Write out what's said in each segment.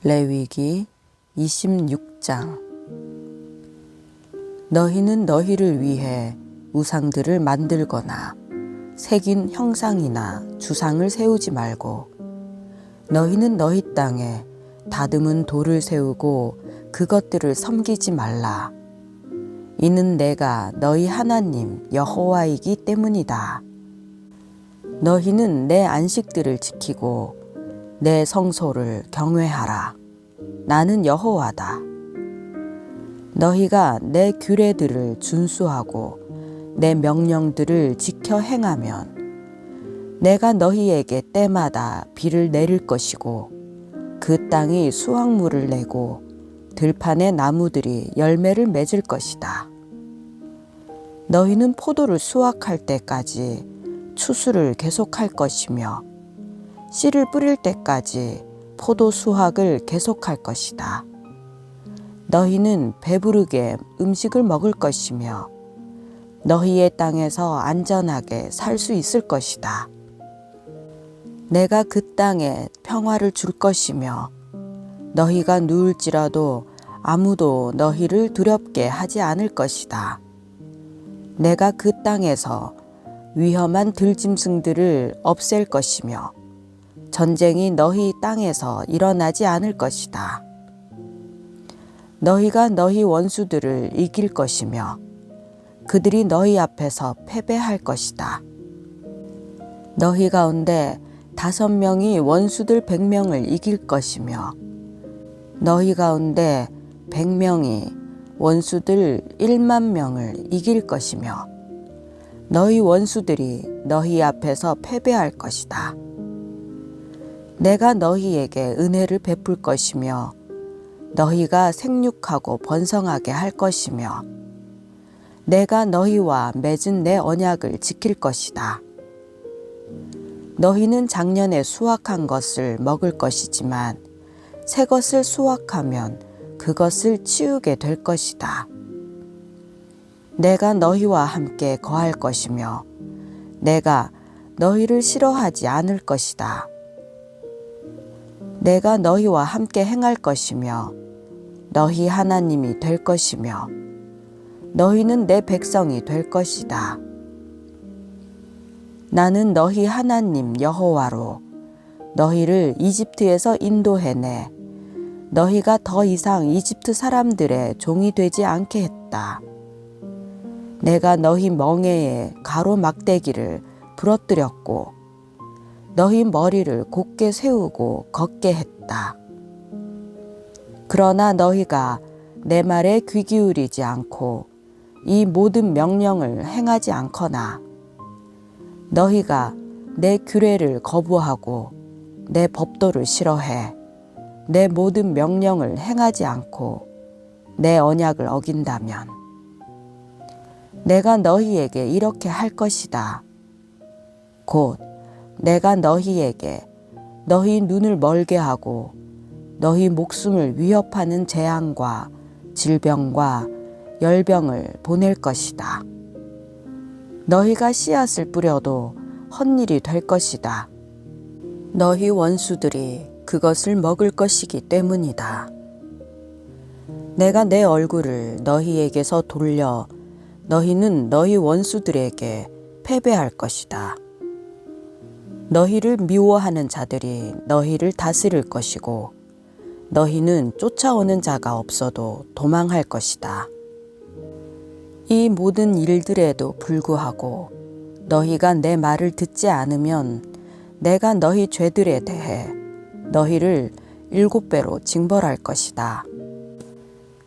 레위기 26장. 너희는 너희를 위해 우상들을 만들거나 새긴 형상이나 주상을 세우지 말고 너희는 너희 땅에 다듬은 돌을 세우고 그것들을 섬기지 말라. 이는 내가 너희 하나님 여호와이기 때문이다. 너희는 내 안식들을 지키고 내 성소를 경외하라. 나는 여호와다. 너희가 내 규례들을 준수하고 내 명령들을 지켜 행하면 내가 너희에게 때마다 비를 내릴 것이고 그 땅이 수확물을 내고 들판의 나무들이 열매를 맺을 것이다. 너희는 포도를 수확할 때까지 추수를 계속할 것이며 씨를 뿌릴 때까지 포도 수확을 계속할 것이다. 너희는 배부르게 음식을 먹을 것이며 너희의 땅에서 안전하게 살 수 있을 것이다. 내가 그 땅에 평화를 줄 것이며 너희가 누울지라도 아무도 너희를 두렵게 하지 않을 것이다. 내가 그 땅에서 위험한 들짐승들을 없앨 것이며 전쟁이 너희 땅에서 일어나지 않을 것이다. 너희가 너희 원수들을 이길 것이며 그들이 너희 앞에서 패배할 것이다. 너희 가운데 5명이 원수들 100명을 이길 것이며 너희 가운데 100명이 원수들 1만 명을 이길 것이며 너희 원수들이 너희 앞에서 패배할 것이다. 내가 너희에게 은혜를 베풀 것이며 너희가 생육하고 번성하게 할 것이며 내가 너희와 맺은 내 언약을 지킬 것이다. 너희는 작년에 수확한 것을 먹을 것이지만 새 것을 수확하면 그것을 치우게 될 것이다. 내가 너희와 함께 거할 것이며 내가 너희를 싫어하지 않을 것이다. 내가 너희와 함께 행할 것이며 너희 하나님이 될 것이며 너희는 내 백성이 될 것이다. 나는 너희 하나님 여호와로 너희를 이집트에서 인도해내 너희가 더 이상 이집트 사람들의 종이 되지 않게 했다. 내가 너희 멍에에 가로막대기를 부러뜨렸고 너희 머리를 곧게 세우고 걷게 했다. 그러나 너희가 내 말에 귀 기울이지 않고 이 모든 명령을 행하지 않거나 너희가 내 규례를 거부하고 내 법도를 싫어해 내 모든 명령을 행하지 않고 내 언약을 어긴다면 내가 너희에게 이렇게 할 것이다. 곧 내가 너희에게 너희 눈을 멀게 하고 너희 목숨을 위협하는 재앙과 질병과 열병을 보낼 것이다. 너희가 씨앗을 뿌려도 헛일이 될 것이다. 너희 원수들이 그것을 먹을 것이기 때문이다. 내가 내 얼굴을 너희에게서 돌려 너희는 너희 원수들에게 패배할 것이다. 너희를 미워하는 자들이 너희를 다스릴 것이고 너희는 쫓아오는 자가 없어도 도망할 것이다. 이 모든 일들에도 불구하고 너희가 내 말을 듣지 않으면 내가 너희 죄들에 대해 너희를 7배로 징벌할 것이다.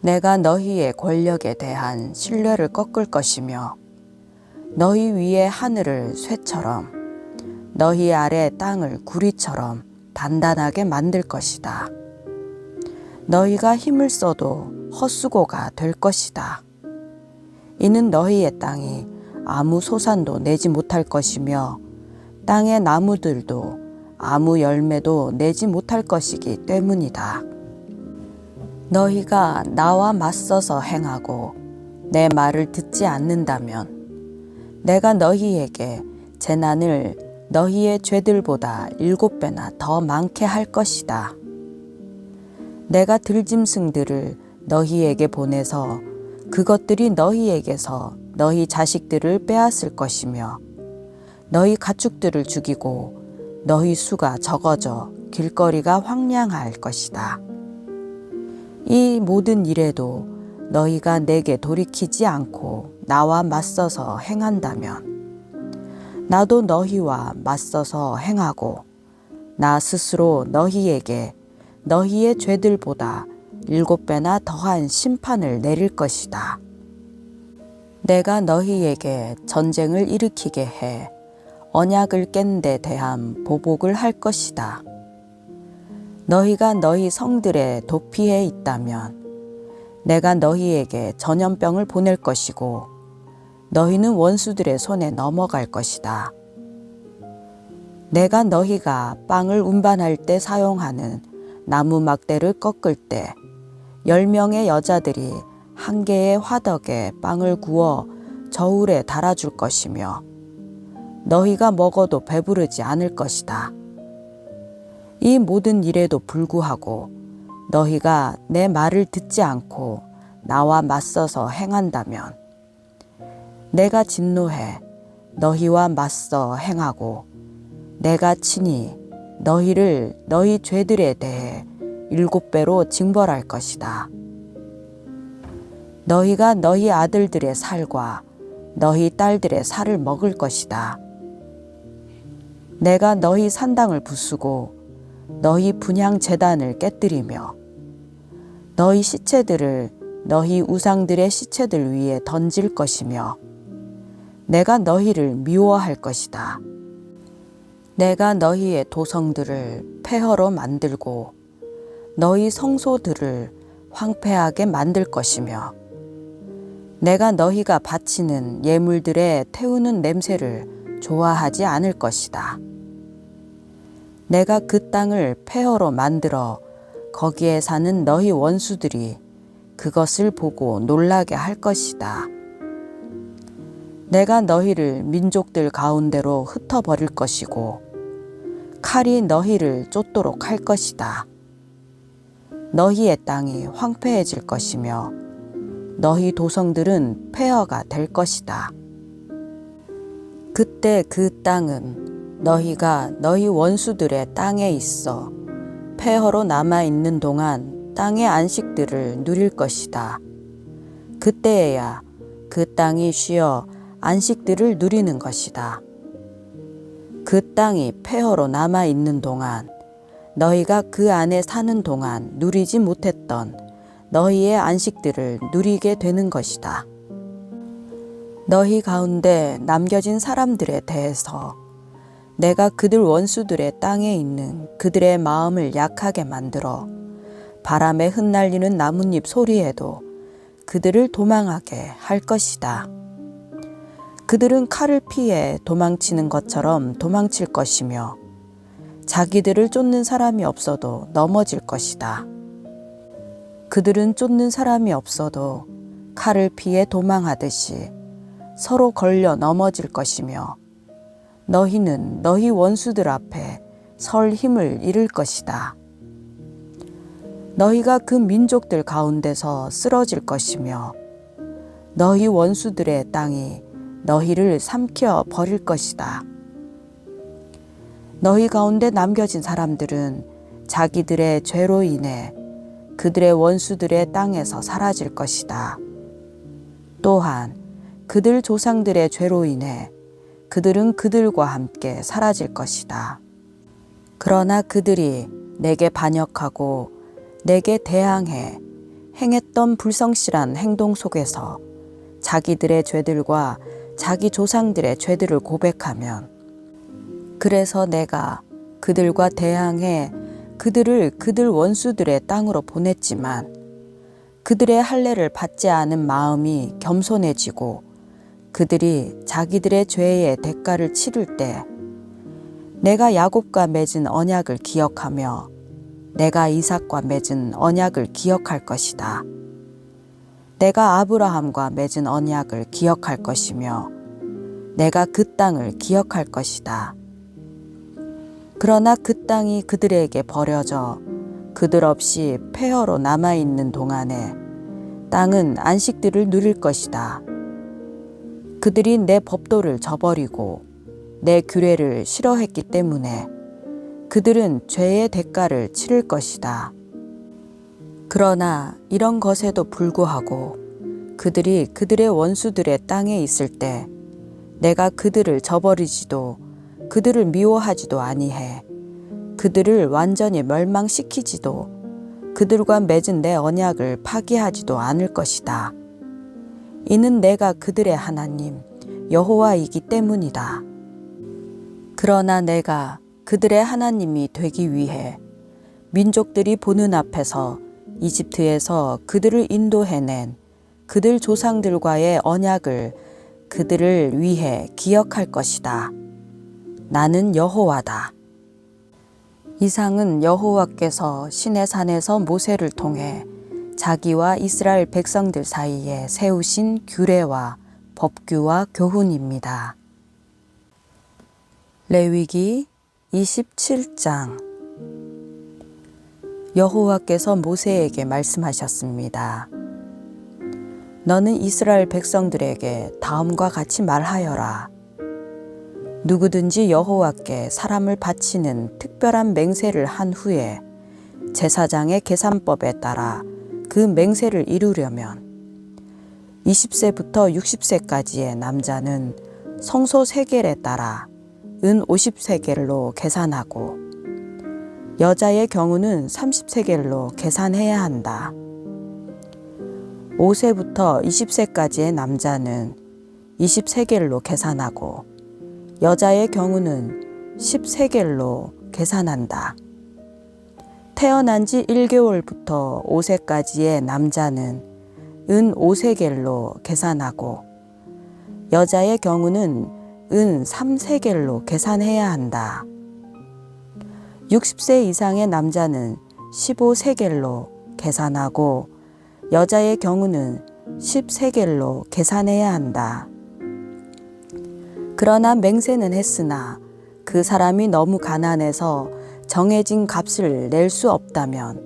내가 너희의 권력에 대한 신뢰를 꺾을 것이며 너희 위의 하늘을 쇠처럼 너희 아래 땅을 구리처럼 단단하게 만들 것이다. 너희가 힘을 써도 헛수고가 될 것이다. 이는 너희의 땅이 아무 소산도 내지 못할 것이며 땅의 나무들도 아무 열매도 내지 못할 것이기 때문이다. 너희가 나와 맞서서 행하고 내 말을 듣지 않는다면 내가 너희에게 재난을 너희의 죄들보다 7배나 더 많게 할 것이다. 내가 들짐승들을 너희에게 보내서 그것들이 너희에게서 너희 자식들을 빼앗을 것이며 너희 가축들을 죽이고 너희 수가 적어져 길거리가 황량할 것이다. 이 모든 일에도 너희가 내게 돌이키지 않고 나와 맞서서 행한다면 나도 너희와 맞서서 행하고 나 스스로 너희에게 너희의 죄들보다 7배나 더한 심판을 내릴 것이다. 내가 너희에게 전쟁을 일으키게 해 언약을 깬 데 대한 보복을 할 것이다. 너희가 너희 성들에 도피해 있다면 내가 너희에게 전염병을 보낼 것이고 너희는 원수들의 손에 넘어갈 것이다. 내가 너희가 빵을 운반할 때 사용하는 나무 막대를 꺾을 때 10명의 여자들이 한 개의 화덕에 빵을 구워 저울에 달아줄 것이며 너희가 먹어도 배부르지 않을 것이다. 이 모든 일에도 불구하고 너희가 내 말을 듣지 않고 나와 맞서서 행한다면 내가 진노해 너희와 맞서 행하고 내가 친히 너희를 너희 죄들에 대해 7배로 징벌할 것이다. 너희가 너희 아들들의 살과 너희 딸들의 살을 먹을 것이다. 내가 너희 산당을 부수고 너희 분향 제단을 깨뜨리며 너희 시체들을 너희 우상들의 시체들 위에 던질 것이며 내가 너희를 미워할 것이다. 내가 너희의 도성들을 폐허로 만들고 너희 성소들을 황폐하게 만들 것이며 내가 너희가 바치는 예물들의 태우는 냄새를 좋아하지 않을 것이다. 내가 그 땅을 폐허로 만들어 거기에 사는 너희 원수들이 그것을 보고 놀라게 할 것이다. 내가 너희를 민족들 가운데로 흩어버릴 것이고 칼이 너희를 쫓도록 할 것이다. 너희의 땅이 황폐해질 것이며 너희 도성들은 폐허가 될 것이다. 그때 그 땅은 너희가 너희 원수들의 땅에 있어 폐허로 남아있는 동안 땅의 안식들을 누릴 것이다. 그때에야 그 땅이 쉬어 안식들을 누리는 것이다. 그 땅이 폐허로 남아있는 동안 너희가 그 안에 사는 동안 누리지 못했던 너희의 안식들을 누리게 되는 것이다. 너희 가운데 남겨진 사람들에 대해서 내가 그들 원수들의 땅에 있는 그들의 마음을 약하게 만들어 바람에 흩날리는 나뭇잎 소리에도 그들을 도망하게 할 것이다. 그들은 칼을 피해 도망치는 것처럼 도망칠 것이며 자기들을 쫓는 사람이 없어도 넘어질 것이다. 그들은 쫓는 사람이 없어도 칼을 피해 도망하듯이 서로 걸려 넘어질 것이며 너희는 너희 원수들 앞에 설 힘을 잃을 것이다. 너희가 그 민족들 가운데서 쓰러질 것이며 너희 원수들의 땅이 너희를 삼켜 버릴 것이다. 너희 가운데 남겨진 사람들은 자기들의 죄로 인해 그들의 원수들의 땅에서 사라질 것이다. 또한 그들 조상들의 죄로 인해 그들은 그들과 함께 사라질 것이다. 그러나 그들이 내게 반역하고 내게 대항해 행했던 불성실한 행동 속에서 자기들의 죄들과 자기 조상들의 죄들을 고백하면 그래서 내가 그들과 대항해 그들을 그들 원수들의 땅으로 보냈지만 그들의 할례를 받지 않은 마음이 겸손해지고 그들이 자기들의 죄의 대가를 치를 때 내가 야곱과 맺은 언약을 기억하며 내가 이삭과 맺은 언약을 기억할 것이다. 내가 아브라함과 맺은 언약을 기억할 것이며 내가 그 땅을 기억할 것이다. 그러나 그 땅이 그들에게 버려져 그들 없이 폐허로 남아있는 동안에 땅은 안식들을 누릴 것이다. 그들이 내 법도를 저버리고 내 규례를 싫어했기 때문에 그들은 죄의 대가를 치를 것이다. 그러나 이런 것에도 불구하고 그들이 그들의 원수들의 땅에 있을 때 내가 그들을 저버리지도 그들을 미워하지도 아니해 그들을 완전히 멸망시키지도 그들과 맺은 내 언약을 파기하지도 않을 것이다. 이는 내가 그들의 하나님 여호와이기 때문이다. 그러나 내가 그들의 하나님이 되기 위해 민족들이 보는 앞에서 이집트에서 그들을 인도해낸 그들 조상들과의 언약을 그들을 위해 기억할 것이다. 나는 여호와다. 이상은 여호와께서 시내산에서 모세를 통해 자기와 이스라엘 백성들 사이에 세우신 규례와 법규와 교훈입니다. 레위기 27장. 여호와께서 모세에게 말씀하셨습니다. 너는 이스라엘 백성들에게 다음과 같이 말하여라. 누구든지 여호와께 사람을 바치는 특별한 맹세를 한 후에 제사장의 계산법에 따라 그 맹세를 이루려면 20세부터 60세까지의 남자는 성소 세겔에 따라 은 50세겔로 계산하고 여자의 경우는 30세겔로 계산해야 한다. 5세부터 20세까지의 남자는 20세겔로 계산하고 여자의 경우는 10세겔로 계산한다. 태어난 지 1개월부터 5세까지의 남자는 은 5세겔로 계산하고 여자의 경우는 은 3세겔로 계산해야 한다. 60세 이상의 남자는 15세겔로 계산하고 여자의 경우는 10세겔로 계산해야 한다. 그러나 맹세는 했으나 그 사람이 너무 가난해서 정해진 값을 낼 수 없다면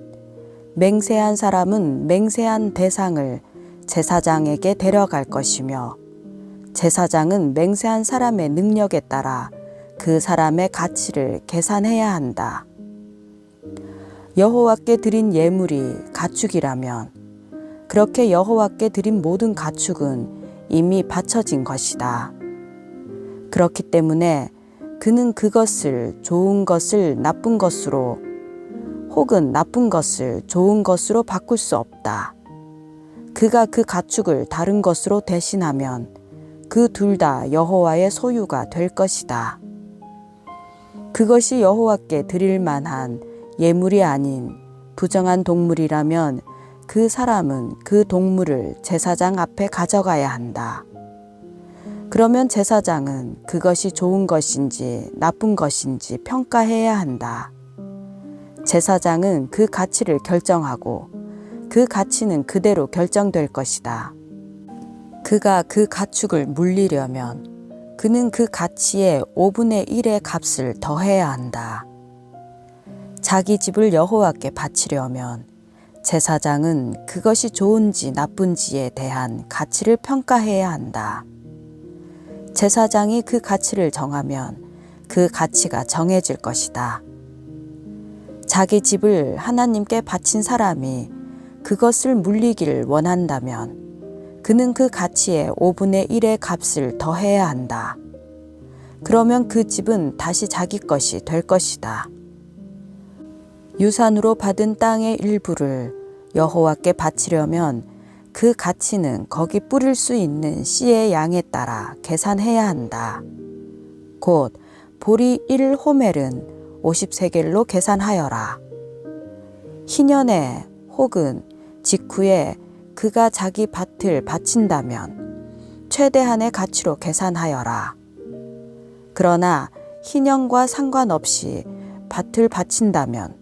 맹세한 사람은 맹세한 대상을 제사장에게 데려갈 것이며 제사장은 맹세한 사람의 능력에 따라 그 사람의 가치를 계산해야 한다. 여호와께 드린 예물이 가축이라면 그렇게 여호와께 드린 모든 가축은 이미 바쳐진 것이다. 그렇기 때문에 그는 그것을 좋은 것을 나쁜 것으로 혹은 나쁜 것을 좋은 것으로 바꿀 수 없다. 그가 그 가축을 다른 것으로 대신하면 그 둘 다 여호와의 소유가 될 것이다. 그것이 여호와께 드릴 만한 예물이 아닌 부정한 동물이라면 그 사람은 그 동물을 제사장 앞에 가져가야 한다. 그러면 제사장은 그것이 좋은 것인지 나쁜 것인지 평가해야 한다. 제사장은 그 가치를 결정하고 그 가치는 그대로 결정될 것이다. 그가 그 가축을 물리려면 그는 그 가치의 5분의 1의 값을 더해야 한다. 자기 집을 여호와께 바치려면 제사장은 그것이 좋은지 나쁜지에 대한 가치를 평가해야 한다. 제사장이 그 가치를 정하면 그 가치가 정해질 것이다. 자기 집을 하나님께 바친 사람이 그것을 물리기를 원한다면 그는 그 가치의 5분의 1의 값을 더해야 한다. 그러면 그 집은 다시 자기 것이 될 것이다. 유산으로 받은 땅의 일부를 여호와께 바치려면 그 가치는 거기 뿌릴 수 있는 씨의 양에 따라 계산해야 한다. 곧 보리 1호멜은 50세겔로 계산하여라. 희년에 혹은 직후에 그가 자기 밭을 바친다면 최대한의 가치로 계산하여라. 그러나 희년과 상관없이 밭을 바친다면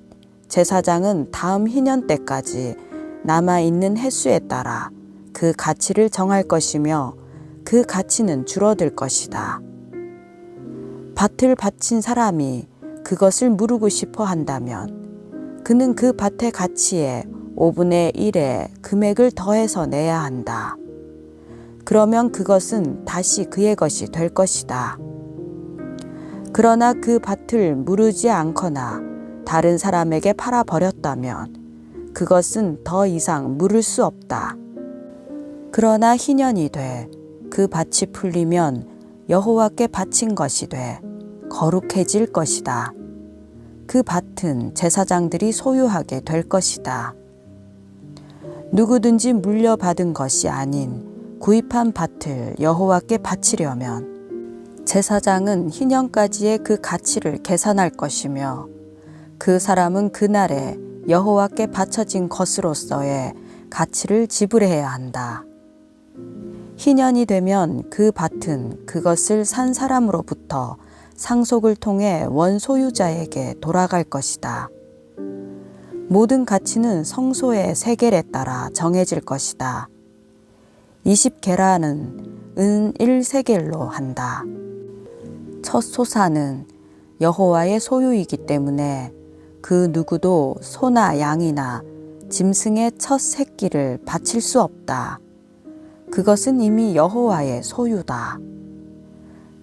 제사장은 다음 희년 때까지 남아있는 횟수에 따라 그 가치를 정할 것이며 그 가치는 줄어들 것이다. 밭을 바친 사람이 그것을 무르고 싶어 한다면 그는 그 밭의 가치의 5분의 1의 금액을 더해서 내야 한다. 그러면 그것은 다시 그의 것이 될 것이다. 그러나 그 밭을 무르지 않거나 다른 사람에게 팔아버렸다면 그것은 더 이상 물을 수 없다. 그러나 희년이 돼 그 밭이 풀리면 여호와께 바친 것이 돼 거룩해질 것이다. 그 밭은 제사장들이 소유하게 될 것이다. 누구든지 물려받은 것이 아닌 구입한 밭을 여호와께 바치려면 제사장은 희년까지의 그 가치를 계산할 것이며 그 사람은 그날에 여호와께 바쳐진 것으로서의 가치를 지불해야 한다. 희년이 되면 그 밭은 그것을 산 사람으로부터 상속을 통해 원소유자에게 돌아갈 것이다. 모든 가치는 성소의 세겔에 따라 정해질 것이다. 20게라는 은 1세겔로 한다. 첫 소사는 여호와의 소유이기 때문에 그 누구도 소나 양이나 짐승의 첫 새끼를 바칠 수 없다. 그것은 이미 여호와의 소유다.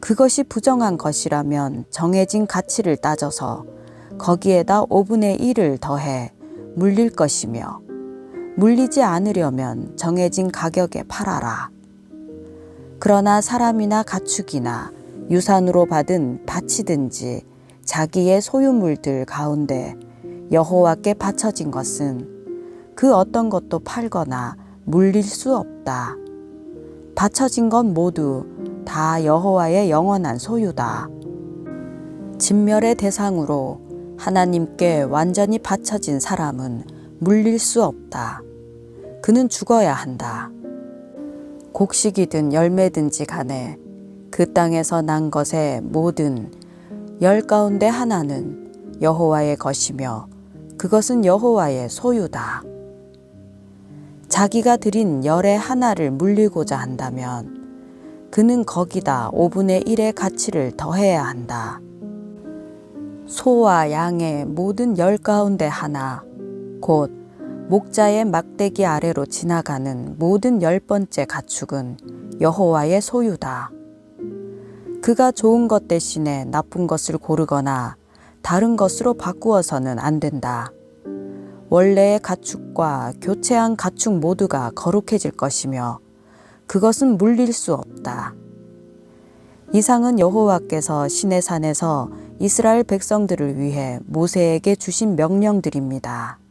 그것이 부정한 것이라면 정해진 가치를 따져서 거기에다 5분의 1을 더해 물릴 것이며 물리지 않으려면 정해진 가격에 팔아라. 그러나 사람이나 가축이나 유산으로 받은 밭이든지 자기의 소유물들 가운데 여호와께 바쳐진 것은 그 어떤 것도 팔거나 물릴 수 없다. 바쳐진 것 모두 다 여호와의 영원한 소유다. 진멸의 대상으로 하나님께 완전히 바쳐진 사람은 물릴 수 없다. 그는 죽어야 한다. 곡식이든 열매든지 간에 그 땅에서 난 것의 모든 열 가운데 하나는 여호와의 것이며 그것은 여호와의 소유다. 자기가 드린 열의 하나를 물리고자 한다면 그는 거기다 5분의 1의 가치를 더해야 한다. 소와 양의 모든 열 가운데 하나, 곧 목자의 막대기 아래로 지나가는 모든 10번째 가축은 여호와의 소유다. 그가 좋은 것 대신에 나쁜 것을 고르거나 다른 것으로 바꾸어서는 안 된다. 원래의 가축과 교체한 가축 모두가 거룩해질 것이며 그것은 물릴 수 없다. 이상은 여호와께서 시내산에서 이스라엘 백성들을 위해 모세에게 주신 명령들입니다.